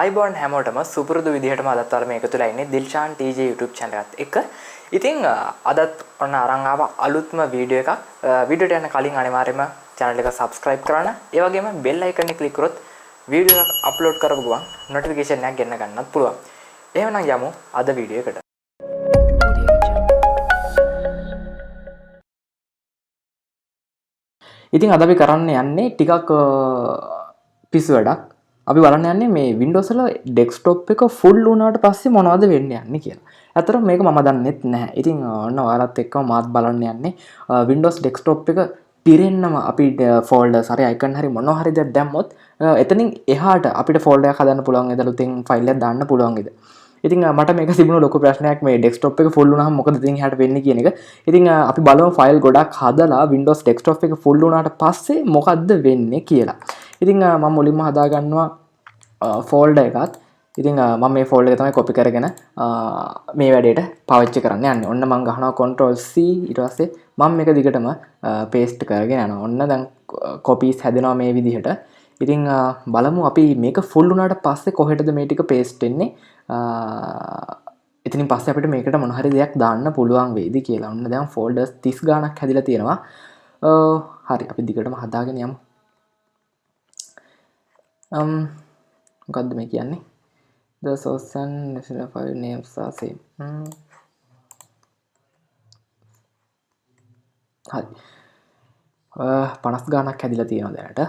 iBond හැමෝටම සුපුරුදු විදිහටම අදත් වල මේක තුලා ඉන්නේ දිල්ෂාන් TJ YouTube channel එකත් එක්ක. ඉතින් අදත් ඔන්න අරන් ආව අලුත්ම වීඩියෝ එකක්. වීඩියෝට යන කලින් අනිවාර්යයෙන්ම channel එක subscribe කරන්න. ඒ වගේම bell icon එක click කරොත් වීඩියෝ එකක් upload කරපු ගමන් notification එකක් ගෙන්න ගන්නත් පුළුවන්. එහෙනම් යමු අද වීඩියෝ එකට. ඉතින් අද අපි කරන්න යන්නේ ටිකක් පිස්සු වැඩක්. අපි බලන්න යන්නේ මේ Windows වල desktop එක full වුණාට පස්සේ මොනවද වෙන්නේ යන්නේ කියලා. ඇත්තටම මේක මම දන්නෙත් නැහැ. ඉතින් ඔන්න ඔයාලත් එක්කම මාත් බලන්න යන්නේ Windows desktop එක පිරෙන්නම අපි folders හරි icon හරි මොනවා හරි දෙයක් දැම්මොත් එතනින් එහාට අපිට folder එකක් හදන්න පුළුවන් වේද අලුතෙන් file එකක් දාන්න පුළුවන් වේද. ඉතින් මට මේක තිබුණු ලොකු ප්‍රශ්නයක් මේ desktop එක full වුණාම මොකද ඉතින් එහාට වෙන්නේ කියන එක. ඉතින් අපි බලමු file ගොඩක් හදලා Windows desktop එක full වුණාට පස්සේ මොකද්ද වෙන්නේ කියලා. ඉතින් මම මුලින්ම හදා ගන්නවා ෆෝල්ඩර් එකක්. ඉතින් මම මේ ෆෝල්ඩර් එක තමයි copy කරගෙන මේ වැඩේට පාවිච්චි කරන්න යන්නේ. ඔන්න මම ගහනවා control C ඊට පස්සේ මම මේක දිගටම paste කරගෙන යනවා. ඔන්න දැන් copies හැදෙනවා මේ විදිහට. ඉතින් බලමු අපි මේක full වුණාට පස්සේ කොහෙටද මේ ටික paste වෙන්නේ. ඉතින් පස්සේ අපිට මේකට මොන හරි දෙයක් දාන්න පුළුවන් වෙයිද කියලා. ඔන්න දැන් folders 30 ගාණක් හැදිලා තියෙනවා. හරි අපි දිගටම හදාගෙන යමු. මොකද්ද මේ කියන්නේ? The source and destination file names are same. හරි. 50 ගාණක් හැදිලා තියෙනවා දැනට.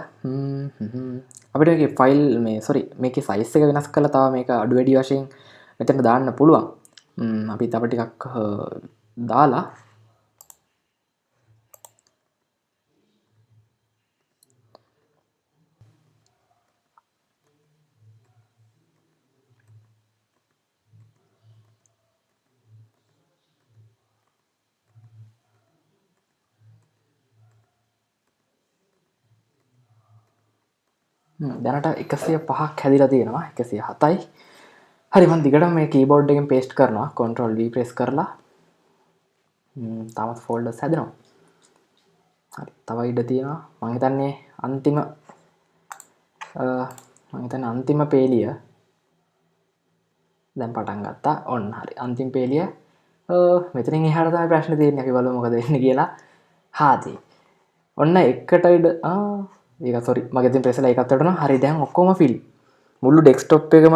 අපිට මේකේ ෆයිල් මේ මේකේ size එක වෙනස් කරලා තව මේක අඩු වැඩි වශයෙන් මෙතන දාන්න පුළුවන්. අපි තව ටිකක් දාලා දැනට 105ක් හැදිලා තියෙනවා 107යි. හරි මම දිගටම මේ කීබෝඩ් එකෙන් paste කරනවා control V press කරලා. තාමත් folders හැදෙනවා. හරි තව ඉඩ තියෙනවා. මම හිතන්නේ අන්තිම පේලිය දැන් පටන් ගත්තා. ඔන්න හරි අන්තිම පේලිය මෙතනින් එහාට තමයි ප්‍රශ්නේ තියෙන්නේ. අපි බලමු මොකද වෙන්නේ කියලා. හාදි. ඔන්න එකට ඉඩ ඒක සෝරි මගේ තින් ප්‍රෙස් එකලා එකත් වටනවා. හරි දැන් ඔක්කොම ෆිල්. මුළු ඩෙස්ක්ටොප් එකම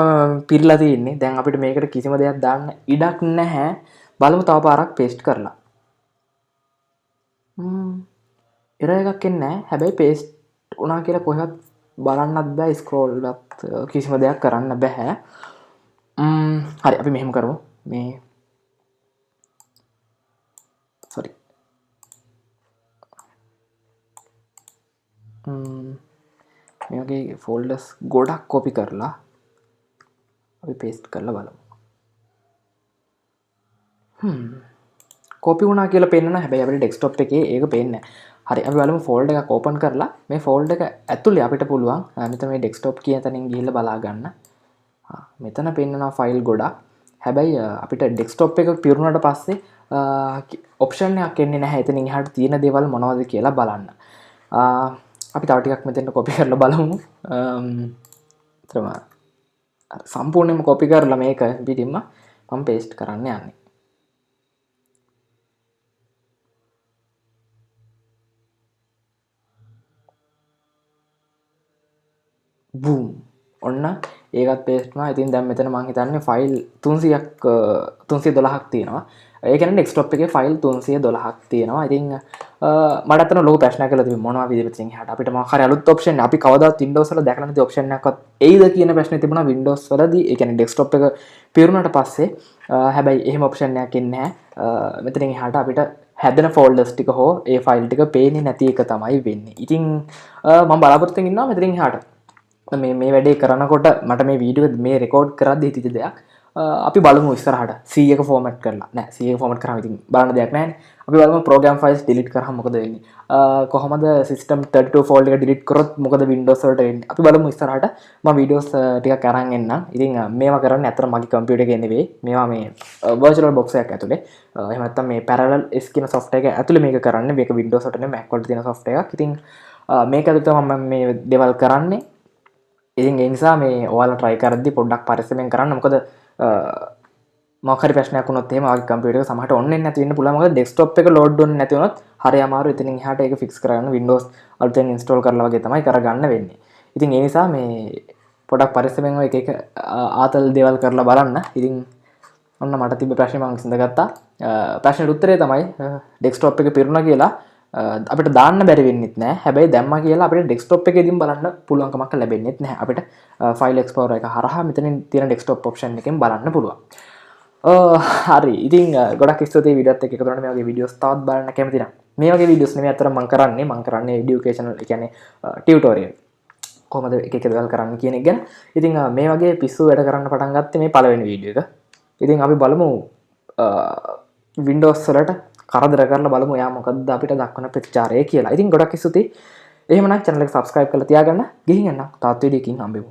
පිරලා තියෙන්නේ. දැන් අපිට මේකට කිසිම දෙයක් දාන්න ඉඩක් නැහැ. බලමු තව පාරක් paste කරලා. error එකක් එන්නේ නැහැ. හැබැයි paste වුණා කියලා කොහෙවත් බලන්නත් බෑ. scroll එකත් කිසිම දෙයක් කරන්න බෑ. හරි අපි මෙහෙම කරමු. මේ සෝරි මේ වගේ ෆෝල්ඩර්ස් ගොඩක් කොපි කරලා අපි පේස්ට් කරලා බලමු. කොපි වුණා කියලා පේන්න නැහැ. හැබැයි අපිට ඩෙස්ක්ටොප් එකේ ඒක පේන්නේ නැහැ. හරි අපි බලමු ෆෝල්ඩර් එකක් ඕපන් කරලා මේ ෆෝල්ඩර් එක ඇතුලේ අපිට පුළුවන් මෙතන මේ ඩෙස්ක්ටොප් කියන තැනින් ගිහිල්ලා බලා ගන්න. මෙතන පේන්නනවා ෆයිල් ගොඩක්. හැබැයි අපිට ඩෙස්ක්ටොප් එක පිරුණාට පස්සේ ඔප්ෂන් එකක් එන්නේ නැහැ. එතනින් එහාට තියෙන දේවල් මොනවද කියලා බලන්න. අපි තව ටිකක් මෙතෙන්ට කොපි කරලා බලමු. සම්පූර්ණයෙන්ම කොපි කරලා මේක පිටින්ම මම paste කරන්න යන්නේ. boom ඔන්න ඒකත් paste වුණා. ඉතින් දැන් මෙතන මම හිතන්නේ ෆයිල් 312ක් තියෙනවා. ඒ කියන්නේ ඩෙස්ක්ටොප් එකේ ෆයිල් 312ක් තියෙනවා. ඉතින් මට අතන ලොකු ප්‍රශ්නයක් කියලා තිබුණා මොනවා විදිහට ඉතින් එහාට අපිට මොකක් හරි අලුත් ඔප්ෂන් අපි කවදාවත් Windows වල දැකලා නැති ඔප්ෂන් එකක්වත් එයිද කියන ප්‍රශ්නේ තිබුණා Windows වලදී. ඒ කියන්නේ ඩෙස්ක්ටොප් එක පිරුණාට පස්සේ හැබැයි එහෙම ඔප්ෂන් එකක් එන්නේ නැහැ. මෙතනින් එහාට අපිට හැදෙන ෆෝල්ඩර්ස් ටික හෝ ඒ ෆයිල් ටික පේන්නේ නැති එක තමයි වෙන්නේ. ඉතින් මම බලාපොරොත්තු වෙමින් ඉන්නවා මෙතනින් එහාට මේ වැඩේ කරනකොට මට මේ වීඩියෝ මේ රෙකෝඩ් කරද්දී හිතෙච්ච දෙයක්. අපි බලමු ඉස්සරහට C එක ෆෝමැට් කරලා. නෑ C එක ෆෝමැට් කරාම ඉතින් බලන්න දෙයක් නැහැනේ. අපි බලමු program files delete කරාම මොකද වෙන්නේ. කොහොමද system 32 folder එක delete කරොත් මොකද Windows වලට වෙන්නේ. අපි බලමු ඉස්සරහට. මම videos ටිකක් අරන් එන්නම්. ඉතින් මේවා කරන්නේ අතර මගේ computer එකේ නෙවෙයි. මේවා මේ virtual box එකක් ඇතුලේ. එහෙම නැත්නම් මේ parallel S කියන software එක ඇතුලේ මේක කරන්නේ. මේක Windows වලට නෙවෙයි Mac වලට තියෙන software එකක්. ඉතින් මේක ඇතුලේ තමයි මම මේ දේවල් කරන්නේ. ඉතින් ඒ නිසා මේ ඔයාලා try කරද්දි පොඩ්ඩක් පරිස්සමෙන් කරන්න. මොකද මොකක් හරි ප්‍රශ්නයක් වුණොත් එහෙම ඔයාගේ කම්පියුටර් එක සමහරට ඔන් වෙන්නේ නැති වෙන්න පුළුවන්. මොකද ඩෙස්ක්ටොප් එක ලෝඩ් වෙන්නේ නැති වුණොත් හරි අමාරු. එතනින් එහාට ඒක ෆික්ස් කරගන්න Windows අලුතෙන් ඉන්ස්ටෝල් කරලා වගේ තමයි කරගන්න වෙන්නේ. ඉතින් ඒ නිසා මේ පොඩක් පරිස්සමෙන් ඔය එක එක ආතල් දේවල් කරලා බලන්න. ඉතින් ඔන්න මට තිබ්බ ප්‍රශ්නේ මම විසඳගත්තා. ප්‍රශ්නෙට උත්තරේ තමයි ඩෙස්ක්ටොප් එක පිරුණා කියලා අපිට දාන්න බැරි වෙන්නෙත් නෑ. හැබැයි දැම්මා කියලා අපිට ඩෙස්ක්ටොප් එකේදීම බලන්න පුළුවන්කමක් ලැබෙන්නෙත් නැහැ. අපිට ෆයිල් එක්ස්ප්ලෝරර් එක හරහා මෙතනින් තියෙන ඩෙස්ක්ටොප් ඔප්ෂන් එකෙන් බලන්න පුළුවන්. හරි. ඉතින් ගොඩක් ස්තුතියි වීඩියෝත් එක්ක එකතු වුණාට මේ වගේ වීඩියෝස් තවත් බලන්න කැමති නම් මේ වගේ වීඩියෝස් නෙමෙයි අතර මම කරන්නේ এডুকেෂනල් ඒ කියන්නේ ටියුටෝරියල් කොහොමද එක එක දේවල් කරන්න කියන එක ගැන. ඉතින් මේ වගේ පිස්සු වැඩ කරන්න පටන් ගත්තේ මේ පළවෙනි වීඩියෝ එක. ඉතින් අපි බලමු Windows වලට කරදර කරලා බලමු යා මොකද්ද අපිට දක්වන ප්‍රතිචාරය කියලා. ඉතින් ගොඩක් ස්තුතියි. එහෙමනම් channel එක subscribe කරලා තියාගන්න. ගිහින් යන්න තවත් වීඩියෝ එකකින් හම්බෙමු.